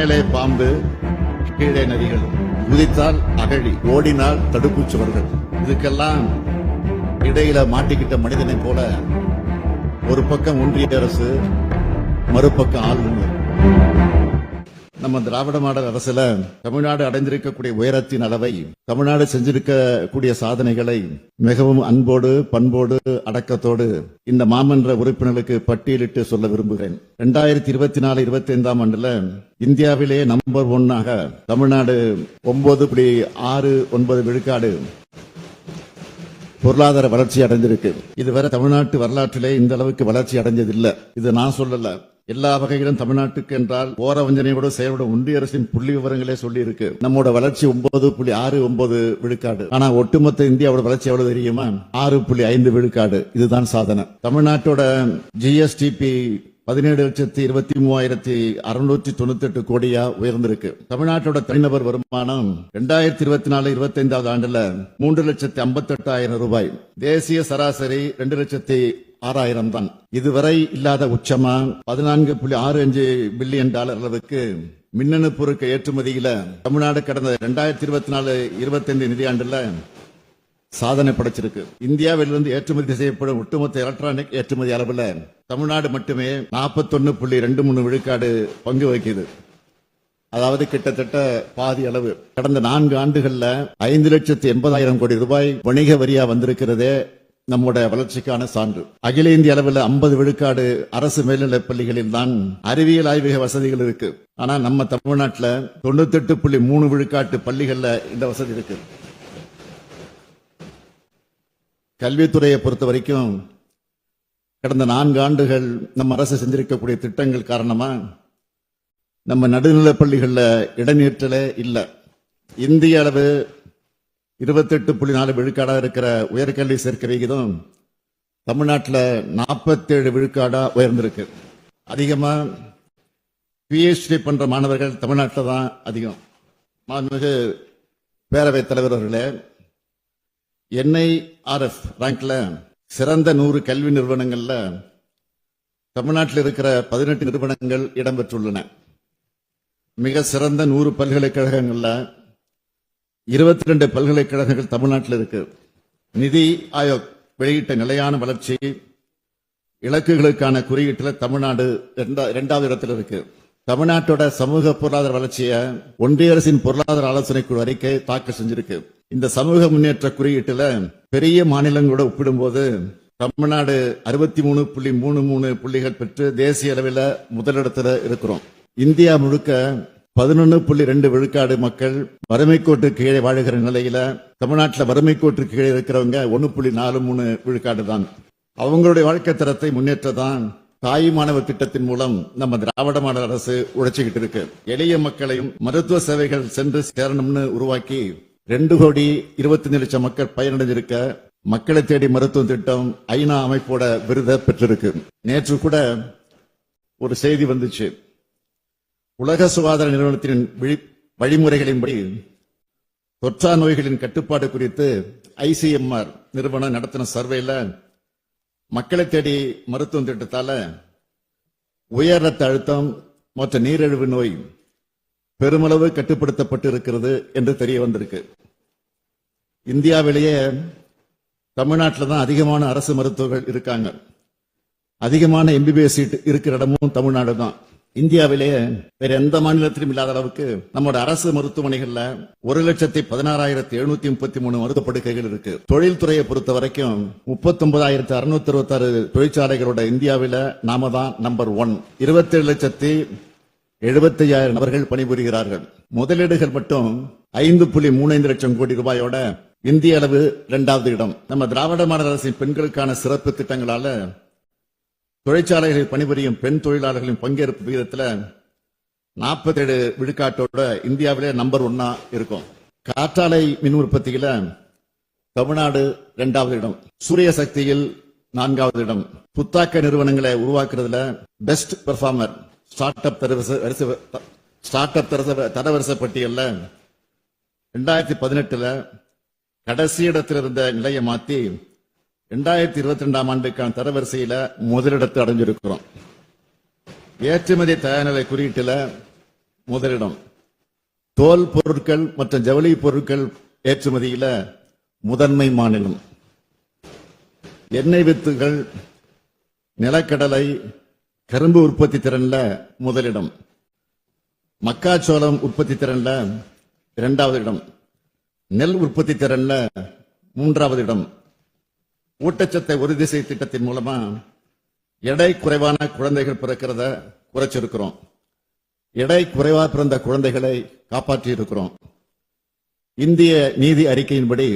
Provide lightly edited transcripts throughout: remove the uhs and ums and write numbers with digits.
மேலே பாம்பு, கீழே நரிகள், குதித்தால் அகழி, ஓடினால் தடுப்புச்சுவர்கள். இதுக்கெல்லாம் இடையில மாட்டிக்கிட்ட மனிதனை போல ஒரு பக்கம் ஒன்றிய அரசு, மறுபக்கம் ஆளுநர். நம்ம திராவிட மாடல் அரசுல தமிழ்நாடு அடைந்திருக்கக்கூடிய உயரத்தின் அளவை, தமிழ்நாடு செஞ்சிருக்கக்கூடிய சாதனைகளை மிகவும் அன்போடு, பண்போடு, அடக்கத்தோடு இந்த மாமன்ற உறுப்பினர்களுக்கு பட்டியலிட்டு சொல்ல விரும்புகிறேன். 2024-25 ஆண்டுல இந்தியாவிலே நம்பர் 1 தமிழ்நாடு 9.69 விழுக்காடு பொருளாதார வளர்ச்சி அடைந்திருக்கு. இதுவரை தமிழ்நாட்டு வரலாற்றிலே இந்த அளவுக்கு வளர்ச்சி அடைஞ்சதில்லை. இது நான் சொல்லல, எல்லா வகையிலும் தமிழ்நாட்டுக்கு என்றால் ஓர வஞ்சனையோடு செயல்படும் ஒன்றிய அரசின் புள்ளி விவரங்களே சொல்லி இருக்கு. நம்மோட வளர்ச்சி 9.69 விழுக்காடு. ஆனா ஒட்டுமொத்த இந்தியாவோட வளர்ச்சி எவ்வளவு தெரியுமா? 6.5 விழுக்காடு. இதுதான் சாதனை. தமிழ்நாட்டோட ஜிஎஸ்டிபி 17,23,698 கோடியா உயர்ந்திருக்கு. தமிழ்நாட்டோட தனிநபர் வருமானம் 2024-25 ஆண்டுல 3,58,000 ரூபாய். தேசிய சராசரி 2,06,000 தான். இதுவரை இல்லாத உச்சமா 14.65 பில்லியன் டாலர் அளவுக்கு மின்னணு பொருட்கள் ஏற்றுமதியில தமிழ்நாடு கடந்த 2024-25 நிதியாண்டுல சாதனை படைச்சிருக்கு. இந்தியாவிலிருந்து ஏற்றுமதி செய்யப்படும் ஒட்டுமொத்த எலக்ட்ரானிக் ஏற்றுமதி அளவுல தமிழ்நாடு மட்டுமே 41.23 விழுக்காடு பங்கு வகிக்குது. அதாவது கிட்டத்தட்ட பாதி அளவு. கடந்த 4 ஆண்டுகள்ல 5,80,000 கோடி ரூபாய் வணிக வரியா வந்திருக்கிறதே நம்முடைய வளர்ச்சிக்கான சான்று. அகில இந்திய அளவில் 50 விழுக்காடு அரசு மேல்நிலைப் பள்ளிகளில் தான் அறிவியல் ஆய்வக வசதிகள் இருக்கு. ஆனா நம்ம தமிழ்நாட்டில் 98.3 விழுக்காட்டு பள்ளிகள்ல இந்த வசதி இருக்கு. கல்வித்துறையை பொறுத்த வரைக்கும் கடந்த 4 ஆண்டுகள் நம்ம அரசு செஞ்சிருக்கக்கூடிய திட்டங்கள் காரணமா நம்ம நடுநிலைப் பள்ளிகள்ல இடைநிற்றலே இல்லை. இந்திய அளவு 28.4 விழுக்காடா இருக்கிற உயர்கல்வி சேர்க்கை விகிதம் தமிழ்நாட்டில் 47 விழுக்காடா உயர்ந்திருக்கு. அதிகமா PhD பண்ற மாணவர்கள் தமிழ்நாட்டில் தான் அதிகம். மாண்புமிகு பேரவைத் தலைவர் அவர்களே, NIRF ரேங்க்ல சிறந்த 100 கல்வி நிறுவனங்கள்ல தமிழ்நாட்டில் இருக்கிற 18 நிறுவனங்கள் இடம்பெற்றுள்ளன. மிக சிறந்த 100 பல்கலைக்கழகங்கள்ல 22 பல்கலைக்கழகங்கள் தமிழ்நாட்டில் இருக்கு. நிதி ஆயோக் வெளியிட்ட நிலையான வளர்ச்சி இலக்குகளுக்கான குறியீட்டில் தமிழ்நாடு 2வது இடத்தில் இருக்கு. தமிழ்நாட்டோட சமூக பொருளாதார வளர்ச்சியை ஒன்றிய அரசின் பொருளாதார ஆலோசனை குழு அறிக்கை தாக்கல் செஞ்சிருக்கு. இந்த சமூக முன்னேற்ற குறியீட்டுல பெரிய மாநிலங்களோட ஒப்பிடும்போது தமிழ்நாடு 63.33 புள்ளிகள் பெற்று தேசிய அளவில் முதலிடத்துல இருக்கிறோம். இந்தியா முழுக்க 11.2 விழுக்காடு மக்கள் வறுமை கோட்டு கீழே வாழுகிற நிலையில தமிழ்நாட்டில் வறுமை கோட்டு கீழே இருக்கிறவங்க 1.43 விழுக்காடு தான். அவங்களுடைய வாழ்க்கை தரத்தை முன்னேற்றதான் தாய் மாணவர் திட்டத்தின் மூலம் நம்ம திராவிட மாடல் அரசு உழைச்சிக்கிட்டு இருக்கு. எளிய மக்களையும் மருத்துவ சேவைகள் சென்று சேரணும்னு உருவாக்கி 2,25,00,000 மக்கள் பயனடைஞ்சிருக்க மக்களை தேடி மருத்துவ திட்டம் ஐநா அமைப்போட விருதை பெற்றிருக்கு. நேற்று கூட ஒரு செய்தி வந்துச்சு. உலக சுகாதார நிறுவனத்தின் வழிமுறைகளின்படி தொற்றா நோய்களின் கட்டுப்பாடு குறித்து ICMR நிறுவனம் நடத்தின சர்வேல மக்களை தேடி மருத்துவ திட்டத்தால உயர் ரத்த அழுத்தம் மற்றும் நீரிழிவு நோய் பெருமளவு கட்டுப்படுத்தப்பட்டு இருக்கிறது என்று தெரிய வந்திருக்கு. இந்தியாவிலேயே தமிழ்நாட்டில் தான் அதிகமான அரசு மருத்துவர்கள் இருக்காங்க. அதிகமான MBBS சீட் இருக்கிற இடமும் தமிழ்நாடு தான். இந்தியாவிலேயே வேற எந்த மாநிலத்திலும் இல்லாத அளவுக்கு நம்மோட அரசு மருத்துவமனைகள்ல 1,16,733 மருத்துவ படுக்கைகள் இருக்கு. தொழில்துறையை பொறுத்த வரைக்கும் 39,666 தொழிற்சாலைகளோட இந்தியாவில நாம தான் நம்பர் 1. 27,75,000 நபர்கள் பணிபுரிகிறார்கள். முதலீடுகள் மட்டும் 5.35 லட்சம் கோடி ரூபாயோட இந்திய அளவு 2வது இடம். நம்ம திராவிட மாடல் அரசின் பெண்களுக்கான சிறப்பு திட்டங்களால தொழிற்சாலைகளில் பணிபுரியும் பெண் தொழிலாளர்களின் பங்கேற்பு விகிதத்தில் 47 விழுக்காட்டோட இந்தியாவிலே நம்பர் 1 இருக்கும். காற்றாலை மின் உற்பத்தியில தமிழ்நாடு 2வது இடம். சூரிய சக்தியில் 4வது இடம். புத்தாக்க நிறுவனங்களை உருவாக்குறதுல பெஸ்ட் பெர்ஃபார்மர் ஸ்டார்ட் அப் தரவரிசை பட்டியல்ல 2018 கடைசி இடத்தில் இருந்த நிலையை மாற்றி 2022 ஆண்டுக்கான தரவரிசையில முதலிடத்தை அடைஞ்சிருக்கிறோம். ஏற்றுமதி தயார்நிலை குறியீட்டில் முதலிடம். தோல் பொருட்கள் மற்றும் ஜவுளி பொருட்கள் ஏற்றுமதியில முதன்மை மாநிலம். எண்ணெய் வித்துகள், நிலக்கடலை, கரும்பு உற்பத்தி திறன்ல முதலிடம். மக்காச்சோளம் உற்பத்தி திறன்ல இரண்டாவது இடம். நெல் உற்பத்தி திறன்ல மூன்றாவது இடம். ஊட்டச்சத்தை உறுதி செய்யும் திட்டத்தின் மூலமா எடை குறைவான குழந்தைகள் பிறக்கிறத குறைச்சிருக்கிறோம். எடை குறைவா பிறந்த குழந்தைகளை காப்பாற்றி இருக்கிறோம். இந்திய நீதி அறிக்கையின்படி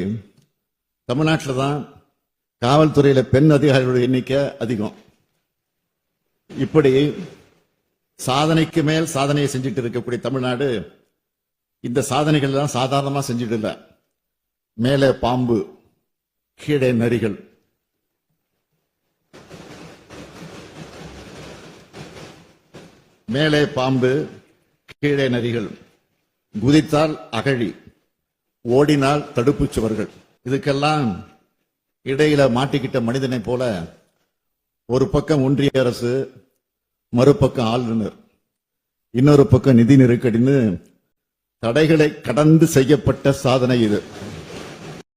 தமிழ்நாட்டில் தான் காவல்துறையில பெண் அதிகாரிகளுடைய எண்ணிக்கை அதிகம். இப்படி சாதனைக்கு மேல் சாதனையை செஞ்சுட்டு இருக்கக்கூடிய தமிழ்நாடு இந்த சாதனைகள் எல்லாம் சாதாரணமா செஞ்சுட்டு இல்ல. மேலே பாம்பு, கீழே நரிகள். மேலே பாம்பு, கீழே நரிகள். குதித்தால் அகழி, ஓடினால் தடுப்புச் சுவர்கள். இதுக்கெல்லாம் இடையில மாட்டிக்கிட்ட மனிதனை போல ஒரு பக்கம் ஒன்றிய அரசு, மறுபக்கம் ஆளுநர், இன்னொரு பக்கம் நிதி நெருக்கடின்னு தடைகளை கடந்து செய்யப்பட்ட சாதனை இது.